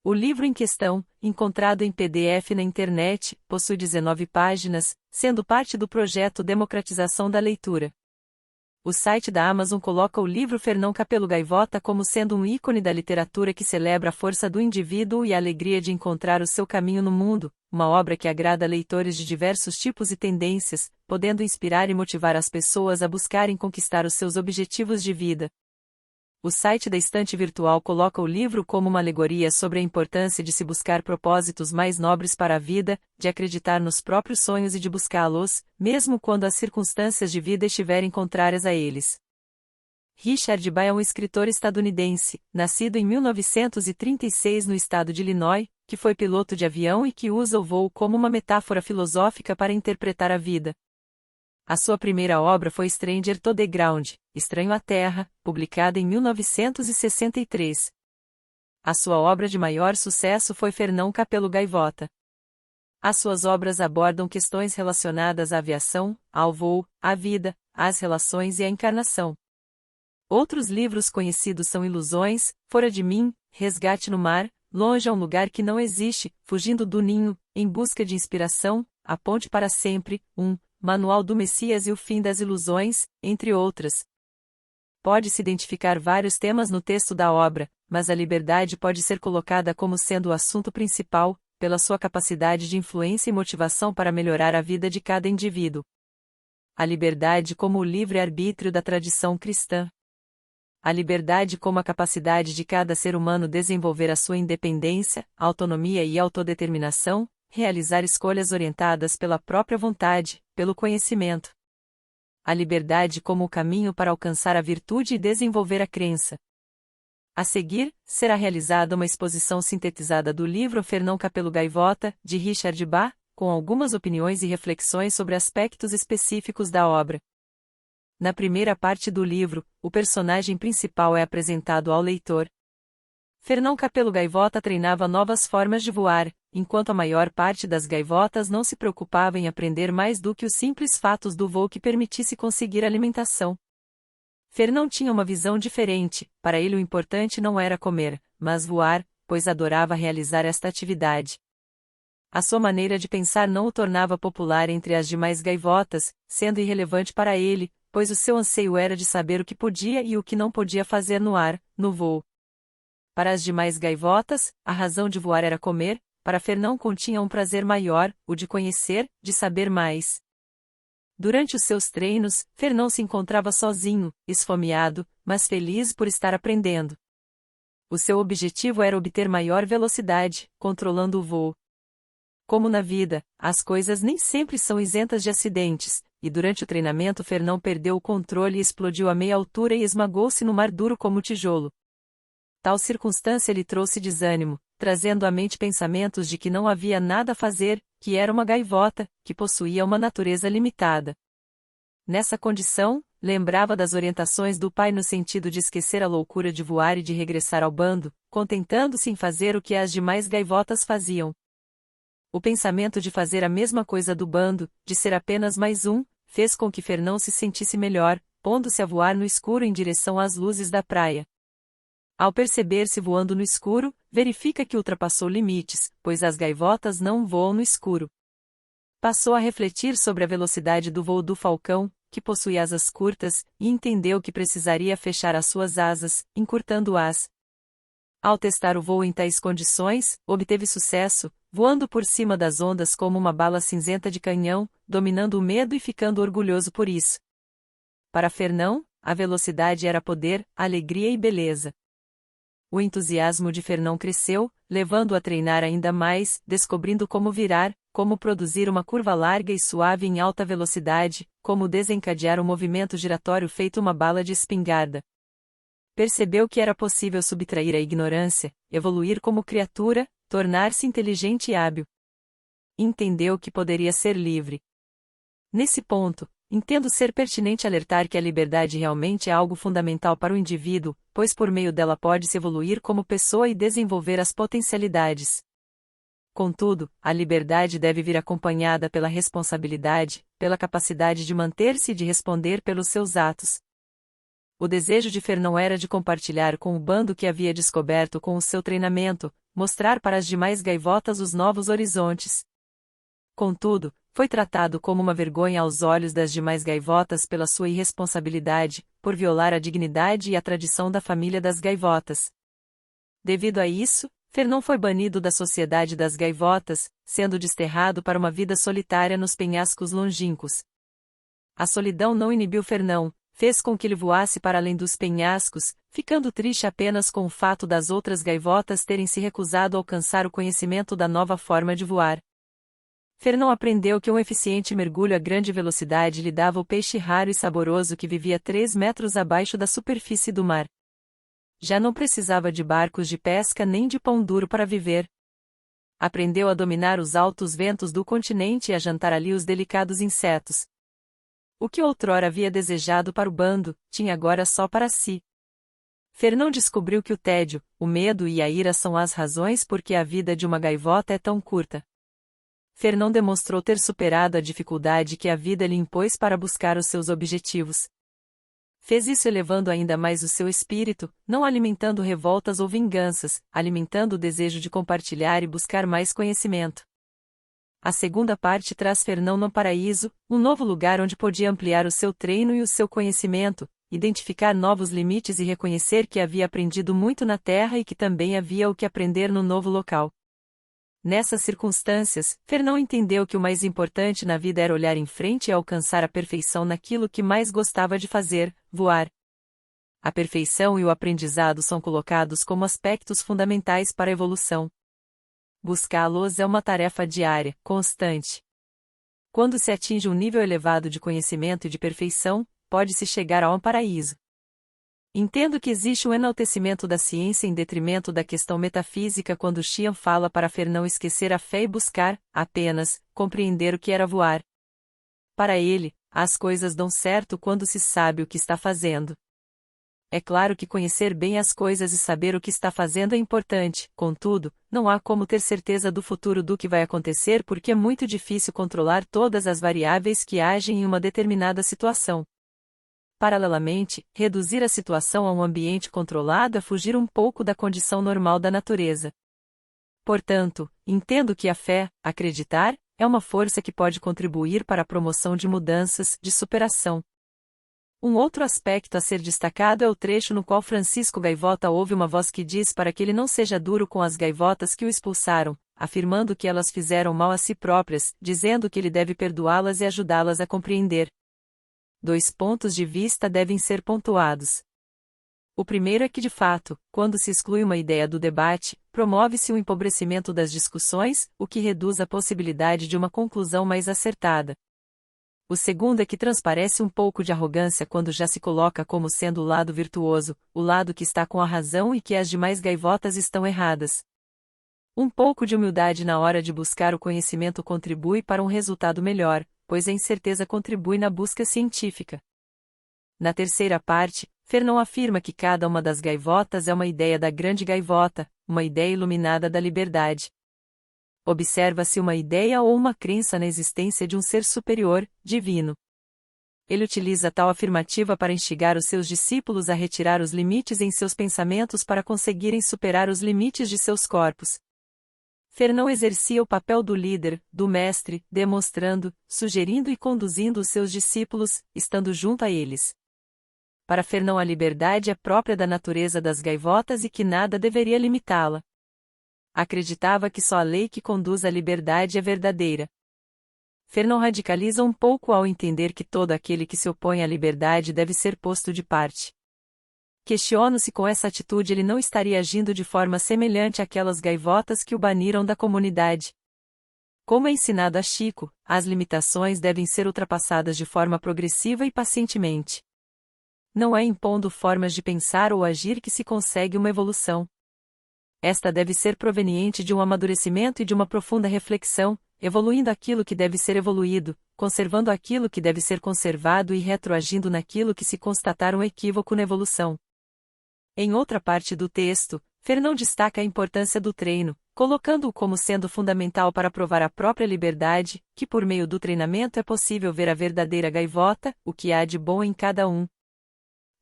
O livro em questão, encontrado em PDF na internet, possui 19 páginas, sendo parte do projeto Democratização da Leitura. O site da Amazon coloca o livro Fernão Capelo Gaivota como sendo um ícone da literatura que celebra a força do indivíduo e a alegria de encontrar o seu caminho no mundo, uma obra que agrada a leitores de diversos tipos e tendências, podendo inspirar e motivar as pessoas a buscarem conquistar os seus objetivos de vida. O site da Estante Virtual coloca o livro como uma alegoria sobre a importância de se buscar propósitos mais nobres para a vida, de acreditar nos próprios sonhos e de buscá-los, mesmo quando as circunstâncias de vida estiverem contrárias a eles. Richard Bach é um escritor estadunidense, nascido em 1936 no estado de Illinois, que foi piloto de avião e que usa o voo como uma metáfora filosófica para interpretar a vida. A sua primeira obra foi Stranger to the Ground, Estranho à Terra, publicada em 1963. A sua obra de maior sucesso foi Fernão Capelo Gaivota. As suas obras abordam questões relacionadas à aviação, ao voo, à vida, às relações e à encarnação. Outros livros conhecidos são Ilusões, Fora de Mim, Resgate no Mar, Longe a um Lugar que Não Existe, Fugindo do Ninho, Em Busca de Inspiração, A Ponte para Sempre, Manual do Messias e o Fim das Ilusões, entre outras. Pode-se identificar vários temas no texto da obra, mas a liberdade pode ser colocada como sendo o assunto principal, pela sua capacidade de influência e motivação para melhorar a vida de cada indivíduo. A liberdade como o livre-arbítrio da tradição cristã. A liberdade como a capacidade de cada ser humano desenvolver a sua independência, autonomia e autodeterminação, realizar escolhas orientadas pela própria vontade, pelo conhecimento. A liberdade como o caminho para alcançar a virtude e desenvolver a crença. A seguir, será realizada uma exposição sintetizada do livro Fernão Capelo Gaivota, de Richard Bach, com algumas opiniões e reflexões sobre aspectos específicos da obra. Na primeira parte do livro, o personagem principal é apresentado ao leitor. Fernão Capelo Gaivota treinava novas formas de voar, enquanto a maior parte das gaivotas não se preocupava em aprender mais do que os simples fatos do voo que permitisse conseguir alimentação. Fernão tinha uma visão diferente, para ele o importante não era comer, mas voar, pois adorava realizar esta atividade. A sua maneira de pensar não o tornava popular entre as demais gaivotas, sendo irrelevante para ele, pois o seu anseio era de saber o que podia e o que não podia fazer no ar, no voo. Para as demais gaivotas, a razão de voar era comer, para Fernão continha um prazer maior, o de conhecer, de saber mais. Durante os seus treinos, Fernão se encontrava sozinho, esfomeado, mas feliz por estar aprendendo. O seu objetivo era obter maior velocidade, controlando o voo. Como na vida, as coisas nem sempre são isentas de acidentes, e durante o treinamento Fernão perdeu o controle e explodiu a meia altura e esmagou-se no mar duro como tijolo. Tal circunstância lhe trouxe desânimo, trazendo à mente pensamentos de que não havia nada a fazer, que era uma gaivota, que possuía uma natureza limitada. Nessa condição, lembrava das orientações do pai no sentido de esquecer a loucura de voar e de regressar ao bando, contentando-se em fazer o que as demais gaivotas faziam. O pensamento de fazer a mesma coisa do bando, de ser apenas mais um, fez com que Fernão se sentisse melhor, pondo-se a voar no escuro em direção às luzes da praia. Ao perceber-se voando no escuro, verifica que ultrapassou limites, pois as gaivotas não voam no escuro. Passou a refletir sobre a velocidade do voo do falcão, que possui asas curtas, e entendeu que precisaria fechar as suas asas, encurtando-as. Ao testar o voo em tais condições, obteve sucesso, voando por cima das ondas como uma bala cinzenta de canhão, dominando o medo e ficando orgulhoso por isso. Para Fernão, a velocidade era poder, alegria e beleza. O entusiasmo de Fernão cresceu, levando-o a treinar ainda mais, descobrindo como virar, como produzir uma curva larga e suave em alta velocidade, como desencadear um movimento giratório feito uma bala de espingarda. Percebeu que era possível subtrair a ignorância, evoluir como criatura, tornar-se inteligente e hábil. Entendeu que poderia ser livre. Nesse ponto, entendo ser pertinente alertar que a liberdade realmente é algo fundamental para o indivíduo, pois por meio dela pode-se evoluir como pessoa e desenvolver as potencialidades. Contudo, a liberdade deve vir acompanhada pela responsabilidade, pela capacidade de manter-se e de responder pelos seus atos. O desejo de Fernão era de compartilhar com o bando que havia descoberto com o seu treinamento, mostrar para as demais gaivotas os novos horizontes. Contudo, foi tratado como uma vergonha aos olhos das demais gaivotas pela sua irresponsabilidade, por violar a dignidade e a tradição da família das gaivotas. Devido a isso, Fernão foi banido da sociedade das gaivotas, sendo desterrado para uma vida solitária nos penhascos longínquos. A solidão não inibiu Fernão, fez com que ele voasse para além dos penhascos, ficando triste apenas com o fato das outras gaivotas terem se recusado a alcançar o conhecimento da nova forma de voar. Fernão aprendeu que um eficiente mergulho a grande velocidade lhe dava o peixe raro e saboroso que vivia 3 metros abaixo da superfície do mar. Já não precisava de barcos de pesca nem de pão duro para viver. Aprendeu a dominar os altos ventos do continente e a jantar ali os delicados insetos. O que outrora havia desejado para o bando, tinha agora só para si. Fernão descobriu que o tédio, o medo e a ira são as razões por que a vida de uma gaivota é tão curta. Fernão demonstrou ter superado a dificuldade que a vida lhe impôs para buscar os seus objetivos. Fez isso elevando ainda mais o seu espírito, não alimentando revoltas ou vinganças, alimentando o desejo de compartilhar e buscar mais conhecimento. A segunda parte traz Fernão no paraíso, um novo lugar onde podia ampliar o seu treino e o seu conhecimento, identificar novos limites e reconhecer que havia aprendido muito na Terra e que também havia o que aprender no novo local. Nessas circunstâncias, Fernão entendeu que o mais importante na vida era olhar em frente e alcançar a perfeição naquilo que mais gostava de fazer, voar. A perfeição e o aprendizado são colocados como aspectos fundamentais para a evolução. Buscá-los é uma tarefa diária, constante. Quando se atinge um nível elevado de conhecimento e de perfeição, pode-se chegar a um paraíso. Entendo que existe um enaltecimento da ciência em detrimento da questão metafísica quando Xian fala para Fernão esquecer a fé e buscar, apenas, compreender o que era voar. Para ele, as coisas dão certo quando se sabe o que está fazendo. É claro que conhecer bem as coisas e saber o que está fazendo é importante, contudo, não há como ter certeza do futuro do que vai acontecer porque é muito difícil controlar todas as variáveis que agem em uma determinada situação. Paralelamente, reduzir a situação a um ambiente controlado é fugir um pouco da condição normal da natureza. Portanto, entendo que a fé, acreditar, é uma força que pode contribuir para a promoção de mudanças, de superação. Um outro aspecto a ser destacado é o trecho no qual Francisco Gaivota ouve uma voz que diz para que ele não seja duro com as gaivotas que o expulsaram, afirmando que elas fizeram mal a si próprias, dizendo que ele deve perdoá-las e ajudá-las a compreender. 2 pontos de vista devem ser pontuados. O primeiro é que de fato, quando se exclui uma ideia do debate, promove-se o empobrecimento das discussões, o que reduz a possibilidade de uma conclusão mais acertada. O segundo é que transparece um pouco de arrogância quando já se coloca como sendo o lado virtuoso, o lado que está com a razão e que as demais gaivotas estão erradas. Um pouco de humildade na hora de buscar o conhecimento contribui para um resultado melhor, pois a incerteza contribui na busca científica. Na terceira parte, Fernão afirma que cada uma das gaivotas é uma ideia da grande gaivota, uma ideia iluminada da liberdade. Observa-se uma ideia ou uma crença na existência de um ser superior, divino. Ele utiliza tal afirmativa para instigar os seus discípulos a retirar os limites em seus pensamentos para conseguirem superar os limites de seus corpos. Fernão exercia o papel do líder, do mestre, demonstrando, sugerindo e conduzindo os seus discípulos, estando junto a eles. Para Fernão a liberdade é própria da natureza das gaivotas e que nada deveria limitá-la. Acreditava que só a lei que conduz à liberdade é verdadeira. Fernão radicaliza um pouco ao entender que todo aquele que se opõe à liberdade deve ser posto de parte. Questiono se com essa atitude ele não estaria agindo de forma semelhante àquelas gaivotas que o baniram da comunidade. Como é ensinado a Chico, as limitações devem ser ultrapassadas de forma progressiva e pacientemente. Não é impondo formas de pensar ou agir que se consegue uma evolução. Esta deve ser proveniente de um amadurecimento e de uma profunda reflexão, evoluindo aquilo que deve ser evoluído, conservando aquilo que deve ser conservado e retroagindo naquilo que se constatar um equívoco na evolução. Em outra parte do texto, Fernão destaca a importância do treino, colocando-o como sendo fundamental para provar a própria liberdade, que por meio do treinamento é possível ver a verdadeira gaivota, o que há de bom em cada um.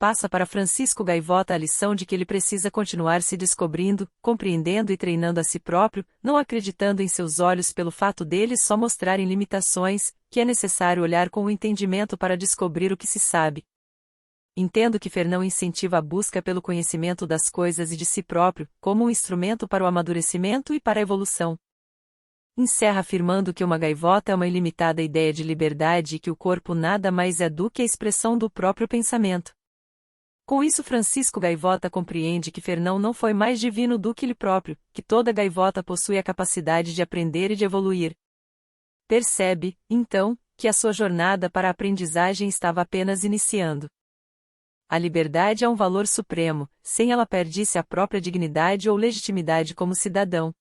passa para Francisco Gaivota a lição de que ele precisa continuar se descobrindo, compreendendo e treinando a si próprio, não acreditando em seus olhos pelo fato deles só mostrarem limitações, que é necessário olhar com o entendimento para descobrir o que se sabe. Entendo que Fernão incentiva a busca pelo conhecimento das coisas e de si próprio, como um instrumento para o amadurecimento e para a evolução. Encerra afirmando que uma gaivota é uma ilimitada ideia de liberdade e que o corpo nada mais é do que a expressão do próprio pensamento. Com isso, Francisco Gaivota compreende que Fernão não foi mais divino do que ele próprio, que toda gaivota possui a capacidade de aprender e de evoluir. Percebe, então, que a sua jornada para a aprendizagem estava apenas iniciando. A liberdade é um valor supremo, sem ela perde-se a própria dignidade ou legitimidade como cidadão.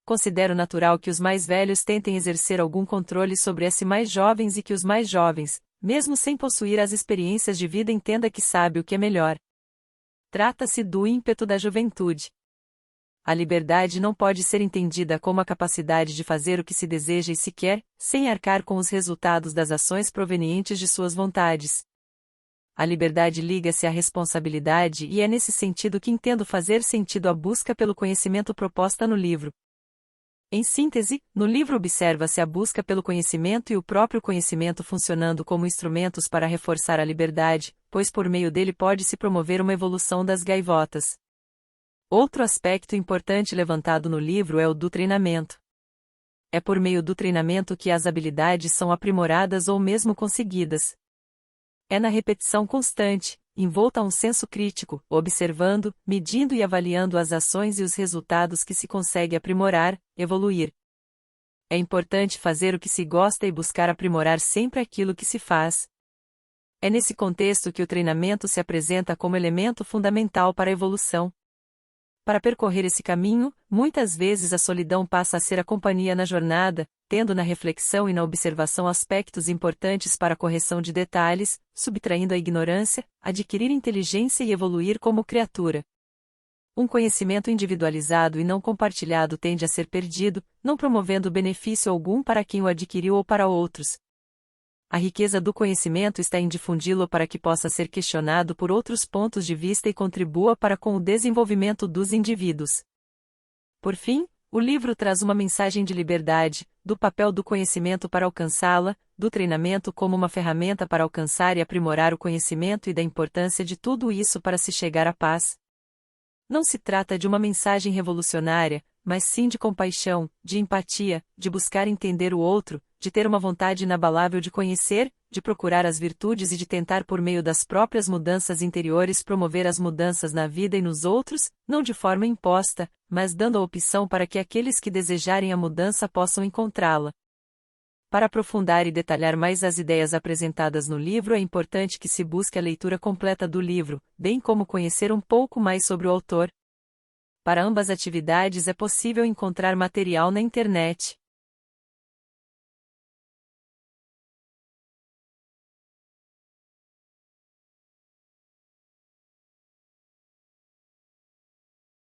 Considero natural que os mais velhos tentem exercer algum controle sobre esses mais jovens e que os mais jovens, mesmo sem possuir as experiências de vida, entenda que sabe o que é melhor. Trata-se do ímpeto da juventude. A liberdade não pode ser entendida como a capacidade de fazer o que se deseja e se quer, sem arcar com os resultados das ações provenientes de suas vontades. A liberdade liga-se à responsabilidade e é nesse sentido que entendo fazer sentido a busca pelo conhecimento proposta no livro. Em síntese, no livro observa-se a busca pelo conhecimento e o próprio conhecimento funcionando como instrumentos para reforçar a liberdade, pois por meio dele pode-se promover uma evolução das gaivotas. Outro aspecto importante levantado no livro é o do treinamento. É por meio do treinamento que as habilidades são aprimoradas ou mesmo conseguidas. É na repetição constante, envolta a um senso crítico, observando, medindo e avaliando as ações e os resultados que se consegue aprimorar, evoluir. É importante fazer o que se gosta e buscar aprimorar sempre aquilo que se faz. É nesse contexto que o treinamento se apresenta como elemento fundamental para a evolução. Para percorrer esse caminho, muitas vezes a solidão passa a ser a companhia na jornada, tendo na reflexão e na observação aspectos importantes para a correção de detalhes, subtraindo a ignorância, adquirir inteligência e evoluir como criatura. Um conhecimento individualizado e não compartilhado tende a ser perdido, não promovendo benefício algum para quem o adquiriu ou para outros. A riqueza do conhecimento está em difundi-lo para que possa ser questionado por outros pontos de vista e contribua para com o desenvolvimento dos indivíduos. Por fim, o livro traz uma mensagem de liberdade, do papel do conhecimento para alcançá-la, do treinamento como uma ferramenta para alcançar e aprimorar o conhecimento e da importância de tudo isso para se chegar à paz. Não se trata de uma mensagem revolucionária, mas sim de compaixão, de empatia, de buscar entender o outro, de ter uma vontade inabalável de conhecer, de procurar as virtudes e de tentar por meio das próprias mudanças interiores promover as mudanças na vida e nos outros, não de forma imposta, mas dando a opção para que aqueles que desejarem a mudança possam encontrá-la. Para aprofundar e detalhar mais as ideias apresentadas no livro é importante que se busque a leitura completa do livro, bem como conhecer um pouco mais sobre o autor. Para ambas atividades é possível encontrar material na internet.